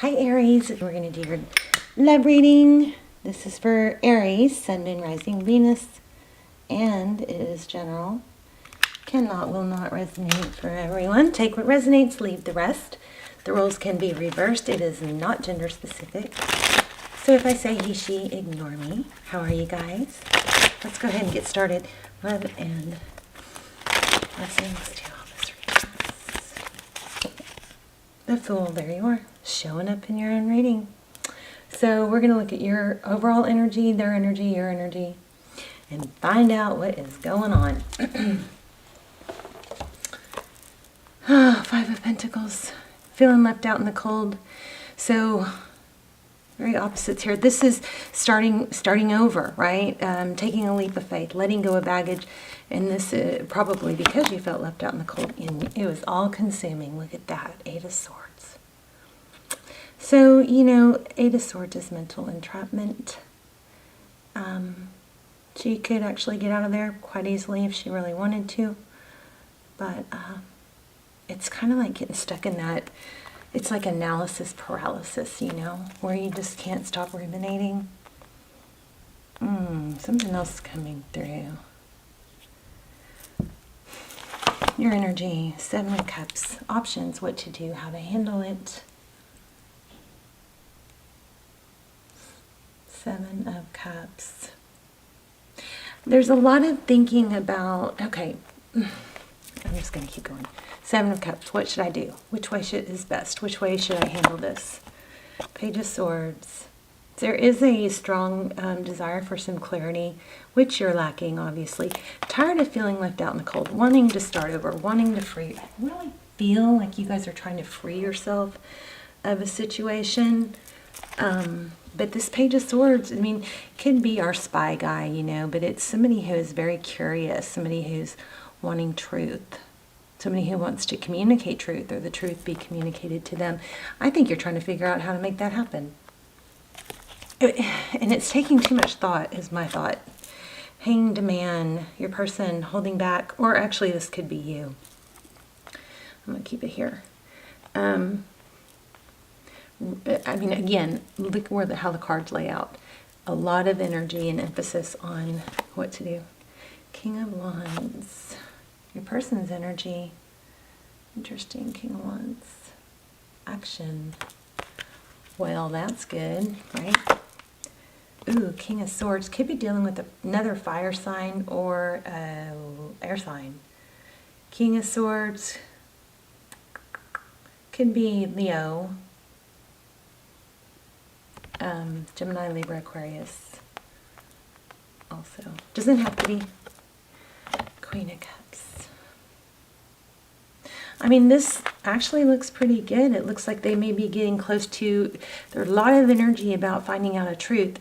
Hi Aries, we're going to do your love reading. This is for Aries, Sun, Moon, Rising, Venus, and it is general. Will not resonate for everyone. Take what resonates, leave the rest. The roles can be reversed. It is not gender specific. So if I say he, she, ignore me. How are you guys? Let's go ahead and get started. Love and blessings to all this readings. The Fool, there you are, showing up in your own reading. So we're going to look at your overall energy, their energy, your energy, and find out what is going on. Five of Pentacles, feeling left out in the cold. So very opposites here. This is starting over, right? Taking a leap of faith, letting go of baggage. And this probably because you felt left out in the cold. And it was all consuming. Look at that, Eight of Swords. So, you know, Eight of Swords is mental entrapment. She could actually get out of there quite easily if she really wanted to. But it's kind of like getting stuck in that. It's like analysis paralysis, you know, where you just can't stop ruminating. Something else is coming through. Your energy, Seven of Cups, options, what to do, how to handle it. Seven of Cups. There's a lot of thinking about, okay, I'm just going to keep going. Seven of Cups, what should I do? Which way is best? Which way should I handle this? Page of Swords. There is a strong desire for some clarity, which you're lacking, obviously. Tired of feeling left out in the cold, wanting to start over, wanting to free. I really feel like you guys are trying to free yourself of a situation. But this Page of Swords, I mean, could be our spy guy, you know, but it's somebody who is very curious, somebody who's wanting truth. Somebody who wants to communicate truth, or the truth be communicated to them. I think you're trying to figure out how to make that happen. And it's taking too much thought, is my thought. Hanged Man, your person holding back, or actually this could be you. I'm going to keep it here. I mean, again, look how the cards lay out. A lot of energy and emphasis on what to do. King of Wands. Your person's energy. Interesting. King of Wands. Action. Well, that's good, right? Ooh, King of Swords. Could be dealing with another fire sign or air sign. King of Swords. Could be Leo. Gemini, Libra, Aquarius. Also. Doesn't have to be. Queen of Cups. I mean, this actually looks pretty good. It looks like they may be getting close to, there's a lot of energy about finding out a truth,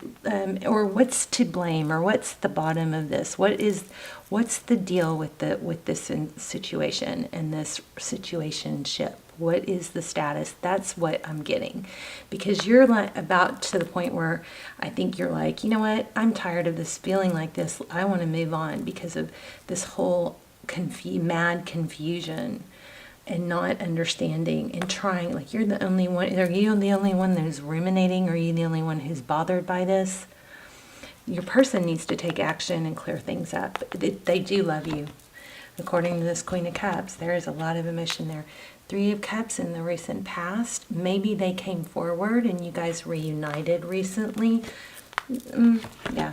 or what's to blame, or what's the bottom of this. What's the deal with this situation and this situationship? What is the status? That's what I'm getting. Because you're like about to the point where I think you're like, you know what? I'm tired of this feeling like this. I want to move on because of this whole mad confusion and not understanding and trying. Like, you're the only one. Are you the only one who's ruminating? Or are you the only one who's bothered by this? Your person needs to take action and clear things up. They do love you. According to this Queen of Cups, there is a lot of emotion there. Three of Cups in the recent past. Maybe they came forward and you guys reunited recently. Yeah.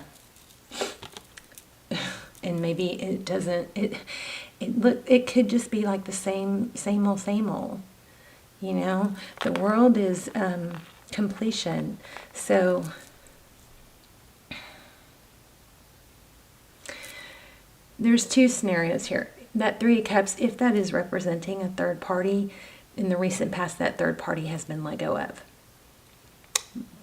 And maybe it doesn't, it could just be like the same old. You know, the world is completion. So there's two scenarios here. That Three of Cups, if that is representing a third party, in the recent past, that third party has been let go of.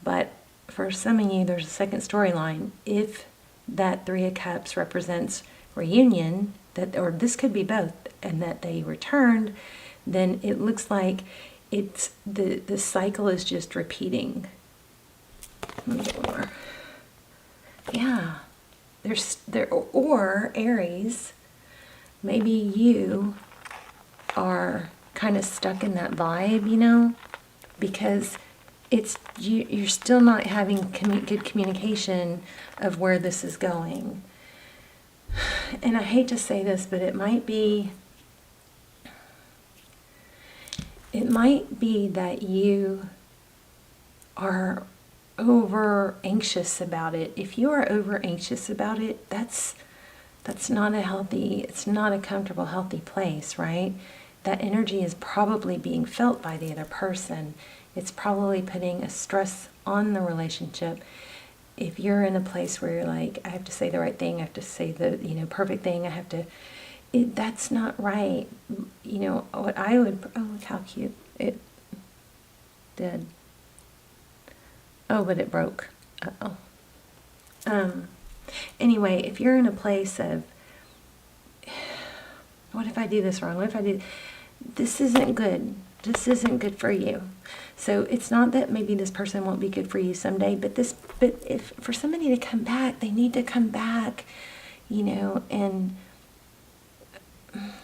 But for some of you, there's a second storyline. If that Three of Cups represents reunion, or this could be both, and that they returned, then it looks like it's the cycle is just repeating. Let me get more. Yeah. Or Aries, maybe you are kind of stuck in that vibe, you know, because you're still not having good communication of where this is going. And I hate to say this, but it might be that you are over anxious about it. If you are over anxious about it, that's not a healthy, it's not a comfortable, healthy place, right? That energy is probably being felt by the other person. It's probably putting a stress on the relationship. If you're in a place where you're like, I have to say the right thing, I have to say the, perfect thing, that's not right. What I would, oh, look how cute. It did. Oh, but it broke. Uh-oh. Anyway, if you're in a place of, what if I do this wrong? What if I do, this isn't good. This isn't good for you. So it's not that maybe this person won't be good for you someday, but if for somebody to come back, they need to come back, and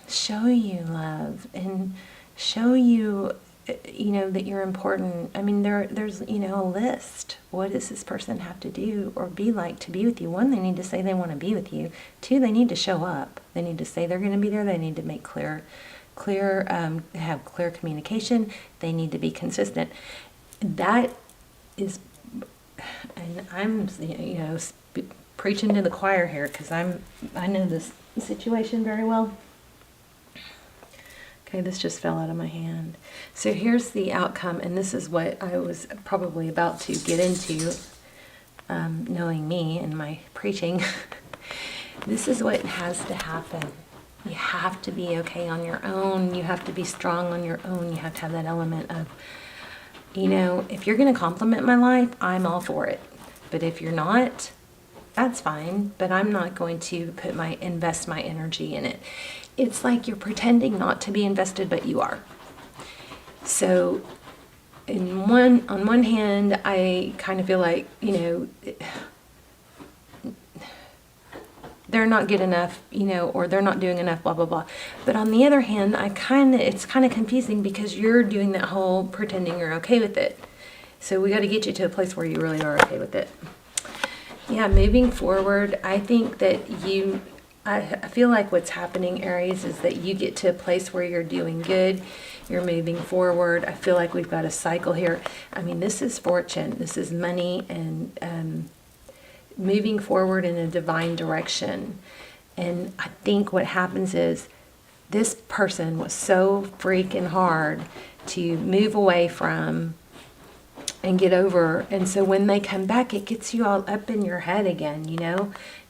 show you love and show you, that you're important. I mean, there's, a list. What does this person have to do or be like to be with you? One, they need to say they want to be with you. Two, they need to show up. They need to say they're going to be there. They need to make have clear communication. They need to be consistent. That is, and I'm, preaching to the choir here because I know this situation very well. Okay, this just fell out of my hand. So here's the outcome, and this is what I was probably about to get into, knowing me and my preaching. This is what has to happen. You have to be okay on your own. You have to be strong on your own. You have to have that element of, if you're going to compliment my life, I'm all for it. But if you're not, that's fine. But I'm not going to invest my energy in it. It's like you're pretending not to be invested, but you are. So on one hand, I kind of feel like, they're not good enough, or they're not doing enough, blah, blah, blah. But on the other hand, it's kind of confusing because you're doing that whole pretending you're okay with it. So we got to get you to a place where you really are okay with it. Yeah, moving forward, I think that I feel like what's happening, Aries, is that you get to a place where you're doing good, you're moving forward. I feel like we've got a cycle here. I mean, this is fortune, this is money, and moving forward in a divine direction. And I think what happens is this person was so freaking hard to move away from and get over. And so when they come back, it gets you all up in your head again,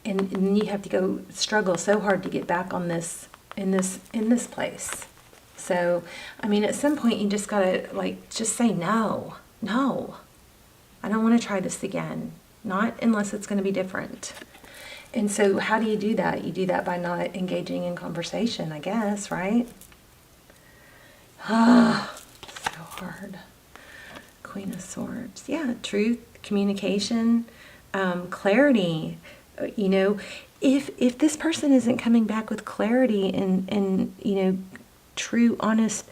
and you have to go struggle so hard to get back on this, in this place. So, I mean, at some point you just gotta just say no, I don't want to try this again. Not unless it's going to be different. And so how do you do that? You do that by not engaging in conversation, I guess, right? So hard. Queen of Swords. Yeah, truth, communication, clarity. If this person isn't coming back with clarity and true, honest,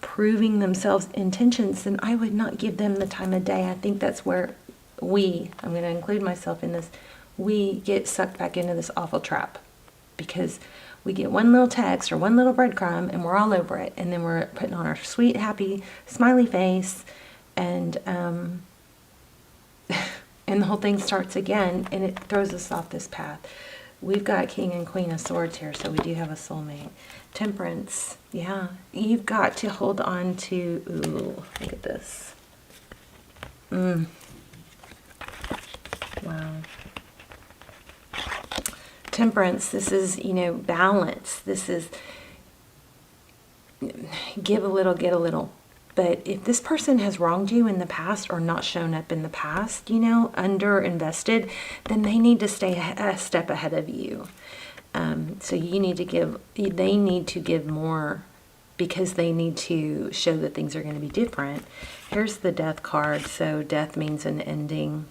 proving themselves intentions, then I would not give them the time of day. I think that's where I'm going to include myself in this, we get sucked back into this awful trap because we get one little text or one little breadcrumb and we're all over it. And then we're putting on our sweet, happy, smiley face and and the whole thing starts again and it throws us off this path. We've got King and Queen of Swords here, so we do have a soulmate. Temperance, yeah. You've got to hold on to, ooh, look at this. Wow. Temperance, this is, balance. This is give a little, get a little. But if this person has wronged you in the past or not shown up in the past, under invested, then they need to stay a step ahead of you. So they need to give more because they need to show that things are going to be different. Here's the Death card. So death means an ending.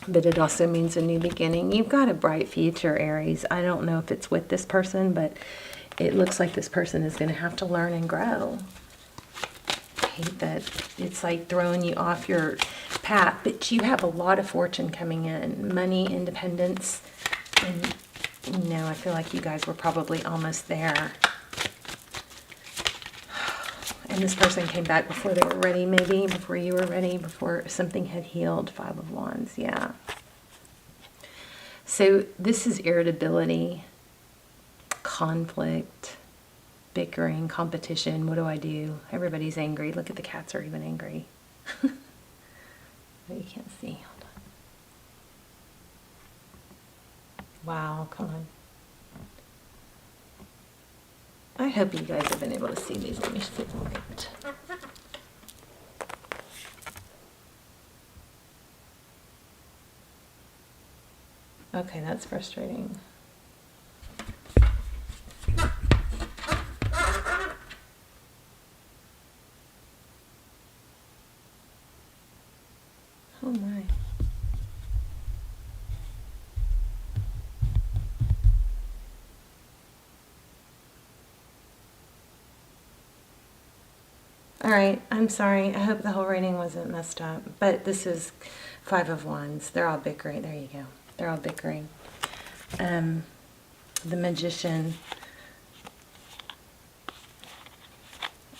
But it also means a new beginning. You've got a bright future, Aries. I don't know if it's with this person, but it looks like this person is going to have to learn and grow. hate that it's like throwing you off your path. But you have a lot of fortune coming in, money, independence, and you know, I feel like you guys were probably almost there. And this person came back before they were ready, maybe before you were ready, before something had healed. 5 of Wands, yeah. So this is irritability, conflict, bickering, competition. What do I do? Everybody's angry. Look at the cats are even angry. But you can't see. Hold on. Wow, come on. I hope you guys have been able to see these. Let me see. Wait. Okay, that's frustrating. Oh my. All right, I'm sorry. I hope the whole reading wasn't messed up. But this is 5 of Wands. They're all bickering. There you go. They're all bickering. The Magician.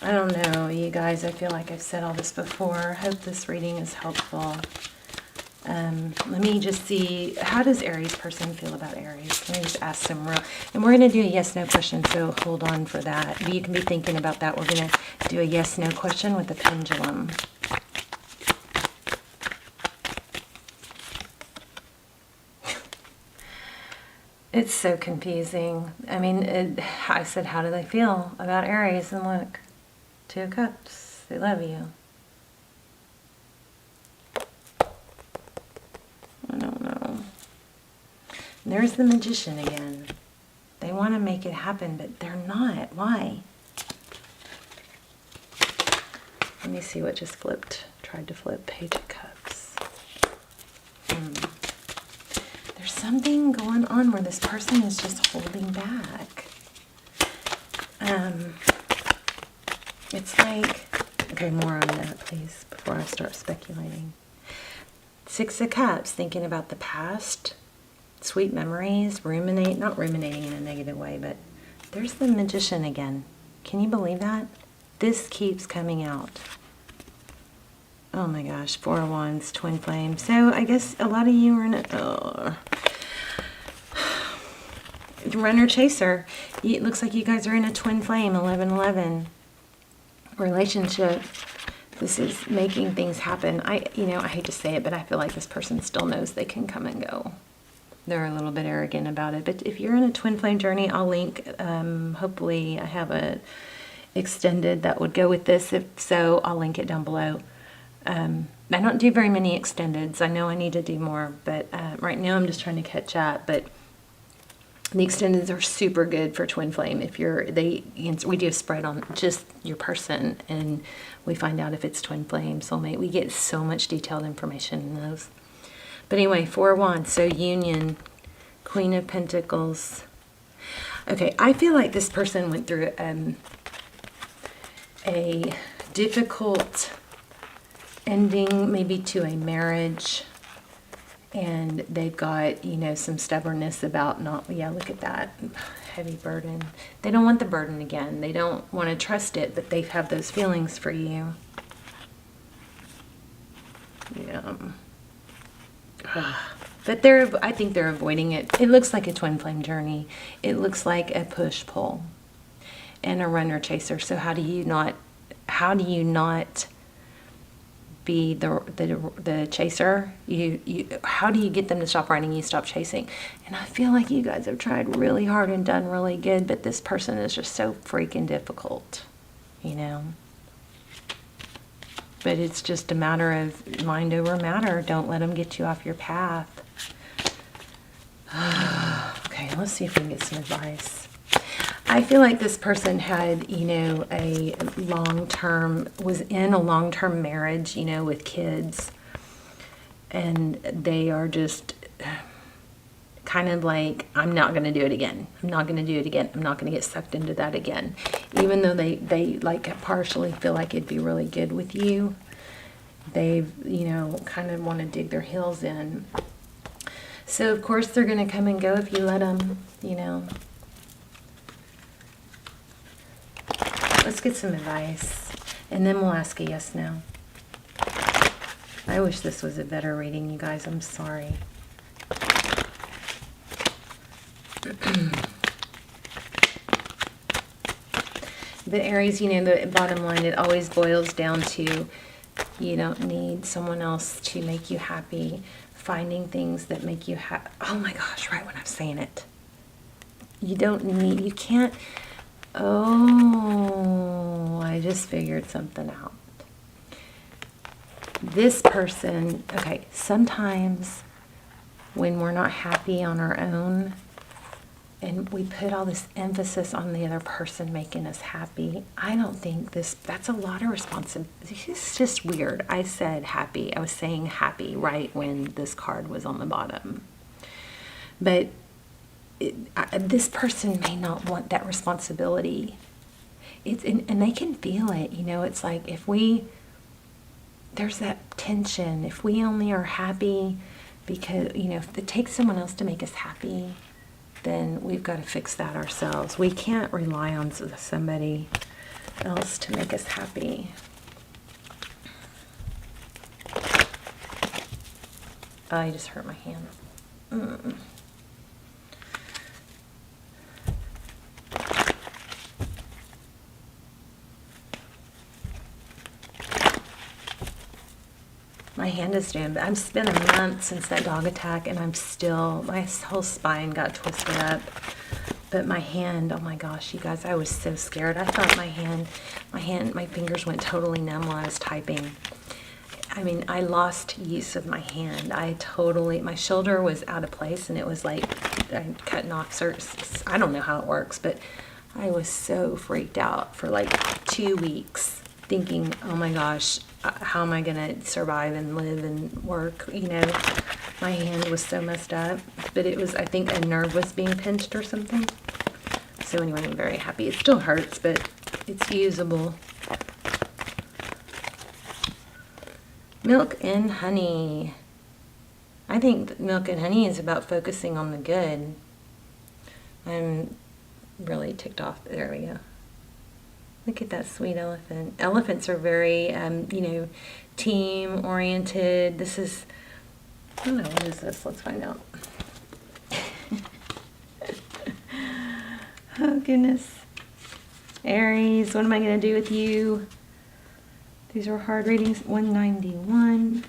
I don't know, you guys. I feel like I've said all this before. I hope this reading is helpful. Let me just see, how does Aries person feel about Aries? Let me just ask some real, and we're going to do a yes-no question, so hold on for that. You can be thinking about that. We're going to do a yes-no question with the pendulum. It's so confusing. I mean, I said, how do they feel about Aries? And look, 2 of Cups. They love you. I don't know. And there's the Magician again. They want to make it happen, but they're not. Why? Let me see what just flipped. Tried to flip. Page of Cups. There's something going on where this person is just holding back. It's like, okay, more on that, please, before I start speculating. 6 of Cups, thinking about the past, sweet memories, not ruminating in a negative way, but there's the Magician again. Can you believe that? This keeps coming out. Oh my gosh, 4 of Wands, twin flame. So I guess a lot of you are in a runner chaser. It looks like you guys are in a twin flame, 11-11 relationship. This is making things happen. I hate to say it, but I feel like this person still knows they can come and go. They're a little bit arrogant about it. But if you're in a twin flame journey, I'll link, hopefully I have a extended that would go with this. If so, I'll link it down below. I don't do very many extendeds. I know I need to do more, but right now I'm just trying to catch up. But the extendeds are super good for twin flame. We do a spread on just your person, and we find out if it's twin flame, soulmate. We get so much detailed information in those. But anyway, 4 of Wands, so union, Queen of Pentacles. Okay, I feel like this person went through a difficult ending, maybe to a marriage. And they've got, some stubbornness about look at that, heavy burden. They don't want the burden again. They don't want to trust it, but they have those feelings for you. Yeah. But I think they're avoiding it. It looks like a twin flame journey. It looks like a push-pull and a runner-chaser. So how do you not be the chaser? How do you get them to stop running? You stop chasing. And I feel like you guys have tried really hard and done really good, but this person is just so freaking difficult, But it's just a matter of mind over matter. Don't let them get you off your path. Okay, let's see if we can get some advice. I feel like this person had, was in a long-term marriage, with kids. And they are just kind of like, I'm not going to do it again. I'm not going to do it again. I'm not going to get sucked into that again. Even though they like partially feel like it'd be really good with you, they've, you know, kind of want to dig their heels in. So, of course, they're going to come and go if you let them, you know. Let's get some advice, and then we'll ask a yes, no. I wish this was a better reading, you guys. I'm sorry. But Aries, you know, the bottom line, it always boils down to you don't need someone else to make you happy. Finding things that make you happy. Oh my gosh, right when I'm saying it. You don't need, you can't. Oh, I just figured something out. This person, okay, sometimes when we're not happy on our own and we put all this emphasis on the other person making us happy, I don't think that's a lot of responsibility. It's just weird. I said happy. I was saying happy right when this card was on the bottom. But this person may not want that responsibility. And they can feel it, you know. It's like there's that tension. If we only are happy because, you know, if it takes someone else to make us happy, then we've got to fix that ourselves. We can't rely on somebody else to make us happy. Oh, I just hurt my hand. My hand is doing, but it's been a month since that dog attack, and I'm still, my whole spine got twisted up. But my hand, oh my gosh, you guys, I was so scared. I thought my fingers went totally numb while I was typing. I mean, I lost use of my hand. My shoulder was out of place, and it was like I cutting off. I don't know how it works, but I was so freaked out for like 2 weeks, thinking, oh my gosh, how am I gonna survive and live and work? You know, my hand was so messed up, but it was, I think a nerve was being pinched or something. So anyway, I'm very happy. It still hurts, but it's usable. Milk and honey. I think that milk and honey is about focusing on the good. I'm really ticked off. There we go. Look at that sweet elephant. Elephants are very, you know, team-oriented. This is, I don't know, what is this? Let's find out. Oh, goodness. Aries, what am I going to do with you? These are hard readings. 191.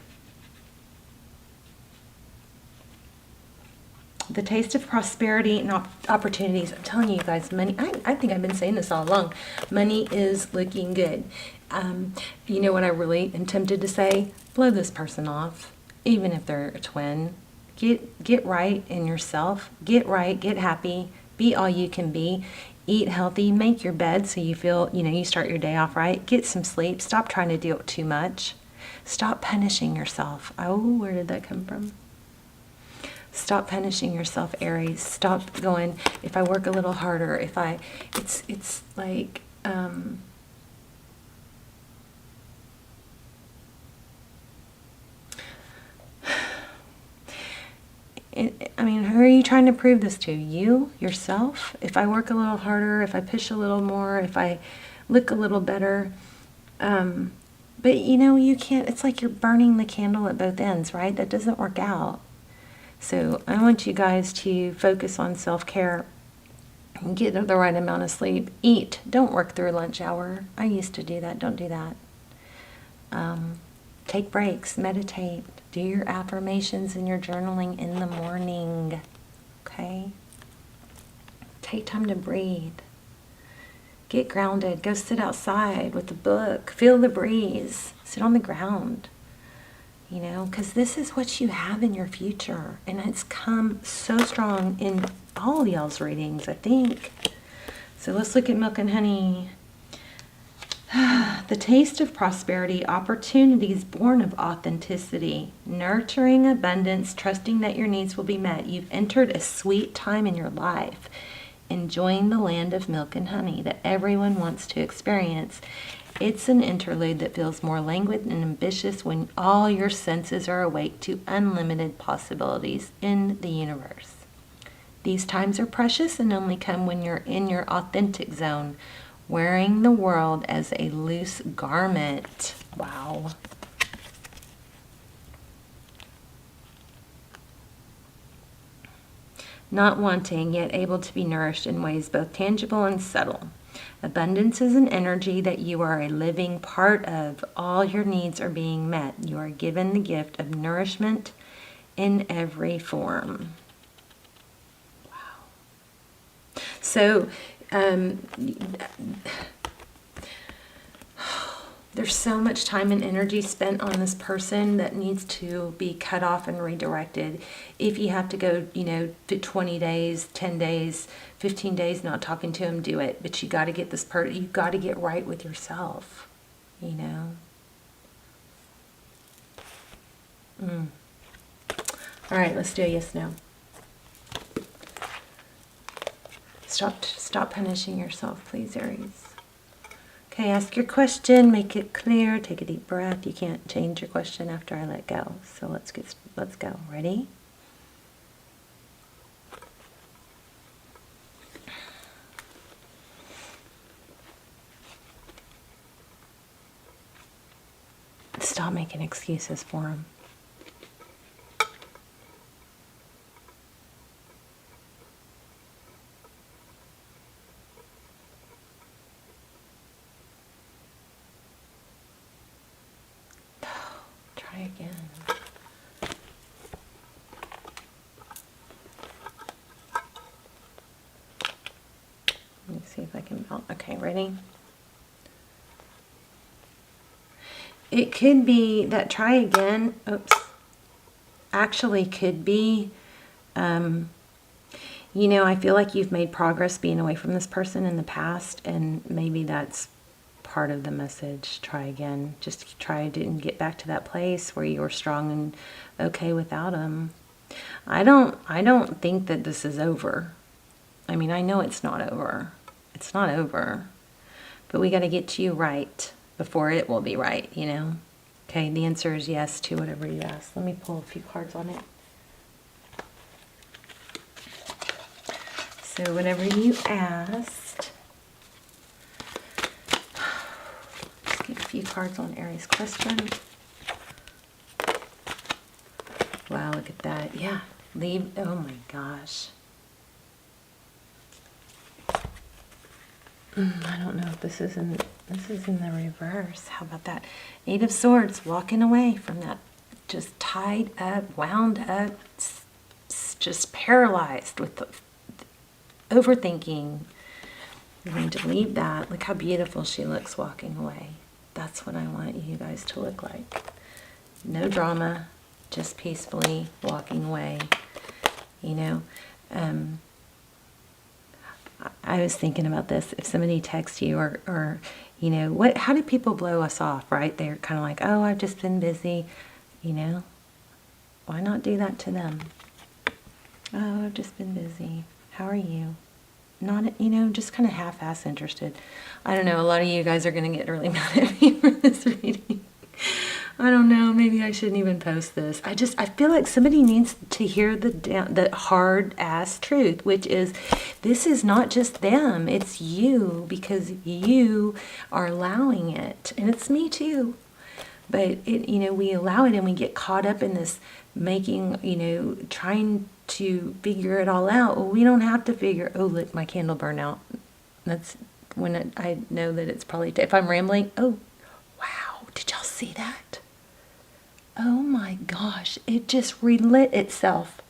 The taste of prosperity and opportunities. I'm telling you guys, money, I think I've been saying this all along. Money is looking good. You know what I really am tempted to say? Blow this person off, even if they're a twin. Get right in yourself. Get right, get happy, be all you can be. Eat healthy, make your bed so you feel, you know, you start your day off right. Get some sleep. Stop trying to do too much. Stop punishing yourself. Oh, where did that come from? Stop punishing yourself, Aries. Stop going, if I work a little harder, it's like, I mean, who are you trying to prove this to? You? Yourself? If I work a little harder, if I push a little more, if I look a little better. But, you know, you can't, it's like you're burning the candle at both ends, right? That doesn't work out. So I want you guys to focus on self-care. Get the right amount of sleep. Eat. Don't work through lunch hour. I used to do that. Don't do that. Take breaks. Meditate. Do your affirmations and your journaling in the morning. Okay? Take time to breathe. Get grounded. Go sit outside with a book. Feel the breeze. Sit on the ground. You know, because this is what you have in your future. And it's come so strong in all y'all's readings, I think. So let's look at milk and honey. The taste of prosperity, opportunities born of authenticity, nurturing abundance, trusting that your needs will be met. You've entered a sweet time in your life, enjoying the land of milk and honey that everyone wants to experience. It's an interlude that feels more languid and ambitious when all your senses are awake to unlimited possibilities in the universe. These times are precious and only come when you're in your authentic zone, wearing the world as a loose garment. Wow. Not wanting, yet able to be nourished in ways both tangible and subtle. Abundance is an energy that you are a living part of. All your needs are being met. You are given the gift of nourishment in every form. Wow. So, there's so much time and energy spent on this person that needs to be cut off and redirected. If you have to go, 20 days, 10 days, 15 days not talking to him, do it. But you got to get this person, you got to get right with yourself, All right, let's do a yes, no. Stop punishing yourself, please, Aries. Okay, ask your question, make it clear, take a deep breath. You can't change your question after I let go. So let's go. Ready? Stop making excuses for him. Again. Let me see if I can. Okay, ready? It could be that try again. Oops. Actually, could be. I feel like you've made progress being away from this person in the past, and maybe that's part of the message. Try again. Just try to get back to that place where you're strong and okay without him. I don't think that this is over. I mean, I know it's not over. It's not over. But we got to get you right before it will be right, Okay, the answer is yes to whatever you ask. Let me pull a few cards on it. So whatever you asked, a few cards on Aries' question. Wow, look at that. Yeah, leave. Oh my gosh. I don't know if this is in the reverse. How about that? 8 of Swords, walking away from that, just tied up, wound up, just paralyzed with the overthinking. You're going to leave that. Look how beautiful she looks walking away. That's what I want you guys to look like. No drama, just peacefully walking away. I was thinking about this. If somebody texts you or how do people blow us off, right? They're kind of like, oh, I've just been busy, Why not do that to them? Oh, I've just been busy. How are you? Not, just kind of half-ass interested. I don't know. A lot of you guys are going to get really mad at me for this reading. I don't know. Maybe I shouldn't even post this. I feel like somebody needs to hear the hard-ass truth, which is this is not just them. It's you, because you are allowing it. And it's me too. But, we allow it and we get caught up in this making, trying to figure it all out. Well, we don't have to figure, oh, look, my candle burned out. That's when I know that it's probably, if I'm rambling, oh, wow, did y'all see that? Oh my gosh, it just relit itself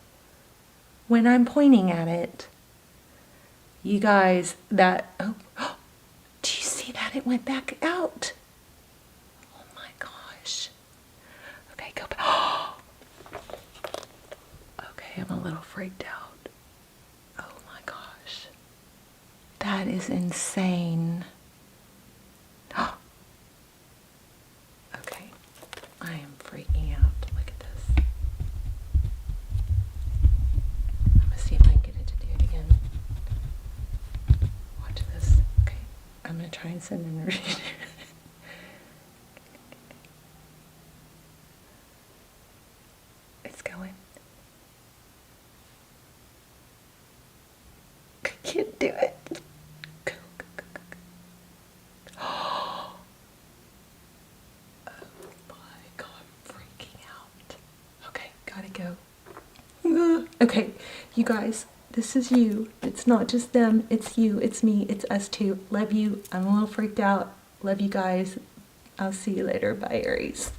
when I'm pointing at it. You guys, do you see that? It went back out. Oh my gosh. Okay, go back. Okay, I'm a little freaked out. Oh my gosh. That is insane. send energy. It's going. I can't do it. Go, go, go, go, go. Oh my God, I'm freaking out. Okay, gotta go. Okay, you guys, this is you. It's not just them, it's you, it's me, it's us too. Love you. I'm a little freaked out. Love you guys. I'll see you later. Bye, Aries.